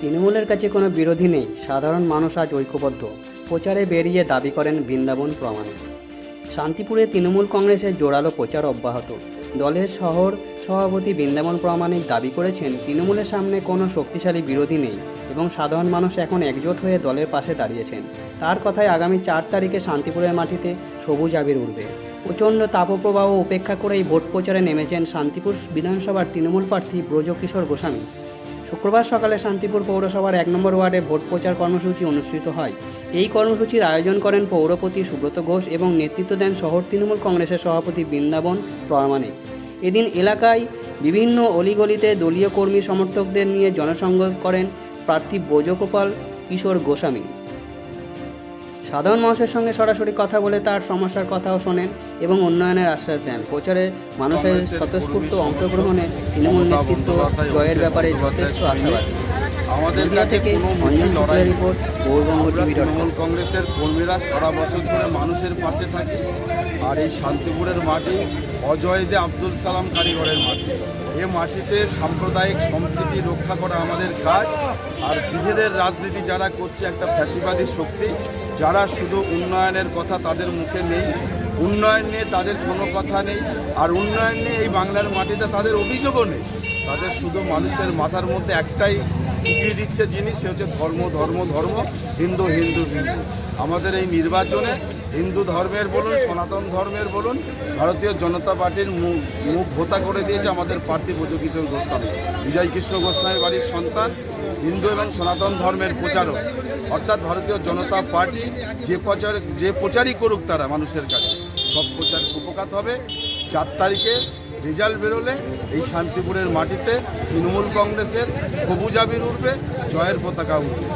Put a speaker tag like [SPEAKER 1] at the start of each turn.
[SPEAKER 1] তৃণমূলের কাছে কোনো বিরোধী নেই, সাধারণ মানুষ আজ ঐক্যবদ্ধ। প্রচারে বেরিয়ে দাবি করেন বৃন্দাবন প্রমাণিক। শান্তিপুরে তৃণমূল কংগ্রেসের জোরালো প্রচার অব্যাহত। দলের শহর সভাপতি বৃন্দাবন প্রমাণিক দাবি করেছেন, তৃণমূলের সামনে কোনো শক্তিশালী বিরোধী নেই এবং সাধারণ মানুষ এখন একজোট হয়ে দলের পাশে দাঁড়িয়েছেন। তার কথায় আগামী 4 তারিখে শান্তিপুরের মাটিতে সবুজ আবির উঠবে। প্রচণ্ড তাপপ্রবাহ উপেক্ষা করেই ভোট প্রচারে নেমেছেন শান্তিপুর বিধানসভার তৃণমূল প্রার্থী ব্রজকিশোর গোস্বামী। শুক্রবার সকালে শান্তিপুর পৌরসভার 1 নম্বর ওয়ার্ডে ভোট প্রচার কর্মসূচি অনুষ্ঠিত হয়। এই কর্মসূচির আয়োজন করেন পৌরপতি সুব্রত ঘোষ এবং নেতৃত্ব দেন শহর তৃণমূল কংগ্রেসের সভাপতি বৃন্দাবন প্রমাণিক। এদিন এলাকায় বিভিন্ন অলিগলিতে দলীয় কর্মী সমর্থকদের নিয়ে জনসংযোগ করেন প্রার্থী ব্রজগোপাল কিশোর গোস্বামী। সাধারণ মানুষের সঙ্গে সরাসরি কথা বলে তার সমস্যার কথাও শোনেন এবং উন্নয়নের আশ্বাস দেন। প্রচারে মানুষের স্বতঃস্ফূর্ত অংশগ্রহণে তৃণমূল নেতৃত্ব জয়ের ব্যাপারে যথেষ্ট আশাবাদী।
[SPEAKER 2] আমাদের কাছে কোনো
[SPEAKER 1] অঞ্জন শুক্লের রিপোর্ট, গৌরবঙ্গ টিভি।
[SPEAKER 2] তৃণমূল কংগ্রেসের কর্মীরা সারা বছর ধরে মানুষের পাশে থাকে। আর এই শান্তিপুরের মাটি অজয় দে আব্দুল সালাম কারিগরের মাটি। এ মাটিতে সাম্প্রদায়িক সম্প্রীতি রক্ষা করা আমাদের কাজ। আর বিভেদের রাজনীতি যারা করছে, একটা ফ্যাসিবাদী শক্তি, যারা শুধু উন্নয়নের কথা তাদের মুখে নেই, উন্নয়ন নিয়ে তাদের কোনো কথা নেই, আর উন্নয়ন নিয়ে এই বাংলার মাটিতে তাদের অভিযোগও নেই। তাদের শুধু মানুষের মাথার মধ্যে একটাই ঢুকিয়ে দিচ্ছে জিনিস, সে হচ্ছে ধর্ম ধর্ম ধর্ম, হিন্দু হিন্দু হিন্দু। আমাদের এই নির্বাচনে হিন্দু ধর্মের বলুন, সনাতন ধর্মের বলুন, ভারতীয় জনতা পার্টির মুখ ভোতা করে দিয়েছে আমাদের প্রার্থী ব্রজকিশোর গোস্বামী। বিজয় কৃষ্ণ গোস্বামী বাড়ির সন্তান, হিন্দু এবং সনাতন ধর্মের প্রচারক। অর্থাৎ ভারতীয় জনতা পার্টি যে প্রচারই করুক তারা মানুষের কাছে, সব প্রচার উপকার হবে। 4 তারিখে রেজাল্ট বেরোলে এই শান্তিপুরের মাটিতে তৃণমূল কংগ্রেসের সবুজ আবির উঠবে, জয়ের পতাকা উঠবে।